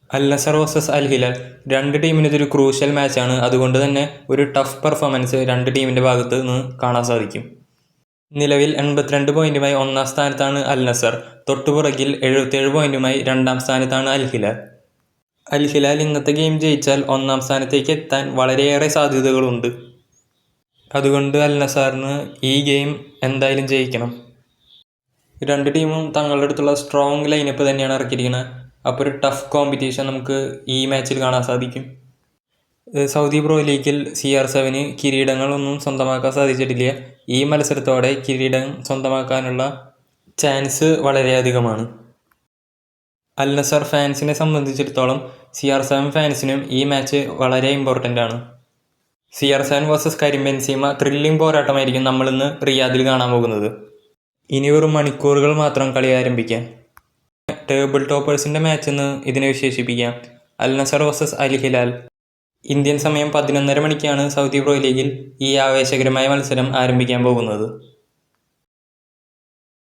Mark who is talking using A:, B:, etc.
A: അൽ Nassr versus Al Hilal രണ്ട് ടീമിനും ഇതൊരു ക്രൂഷ്യൽ മാച്ചാണ്. അതുകൊണ്ട് തന്നെ ഒരു ടഫ് പെർഫോമൻസ് രണ്ട് ടീമിൻ്റെ ഭാഗത്ത് നിന്ന് കാണാൻ സാധിക്കും. നിലവിൽ 82 പോയിന്റുമായി ഒന്നാം സ്ഥാനത്താണ് അൽ നസർ. തൊട്ടുപുറകിൽ 77 പോയിന്റുമായി രണ്ടാം സ്ഥാനത്താണ് അൽ ഹിലാൽ. അൽ ഹിലാൽ ഇന്നത്തെ ഗെയിം ജയിച്ചാൽ ഒന്നാം സ്ഥാനത്തേക്ക് എത്താൻ വളരെയേറെ സാധ്യതകളുണ്ട്. അതുകൊണ്ട് അൽ നസറിന് ഈ ഗെയിം എന്തായാലും ജയിക്കണം. രണ്ട് ടീമും തങ്ങളുടെ അടുത്തുള്ള സ്ട്രോങ് ലൈനപ്പ് തന്നെയാണ് ഇറക്കിയിരിക്കുന്നത്. അപ്പോൾ ഒരു ടഫ് കോമ്പറ്റീഷൻ നമുക്ക് ഈ മാച്ചിൽ കാണാൻ സാധിക്കും. സൗദി പ്രോ ലീഗിൽ CR7 കിരീടങ്ങളൊന്നും സ്വന്തമാക്കാൻ സാധിച്ചിട്ടില്ല. ഈ മത്സരത്തോടെ കിരീടം സ്വന്തമാക്കാനുള്ള ചാൻസ് വളരെയധികമാണ്. അൽ നസർ ഫാൻസിനെ സംബന്ധിച്ചിടത്തോളം CR7 ഫാൻസിനും ഈ മാച്ച് വളരെ ഇമ്പോർട്ടൻ്റ് ആണ്. CR7 versus Karim Benzema thrilling പോരാട്ടമായിരിക്കും നമ്മളിന്ന് റിയാദിൽ കാണാൻ പോകുന്നത്. ഇനി വെറും മണിക്കൂറുകൾ മാത്രം കളി ആരംഭിക്കാൻ. ടേബിൾ ടോപ്പേഴ്സിൻ്റെ മാച്ചെന്ന് ഇതിനെ വിശേഷിപ്പിക്കാം. Al Nassr versus Al Hilal. Indian സമയം 11:30 മണിക്കാണ് സൗദി പ്രോ ലീഗിൽ ഈ ആവേശകരമായ മത്സരം ആരംഭിക്കാൻ പോകുന്നത്.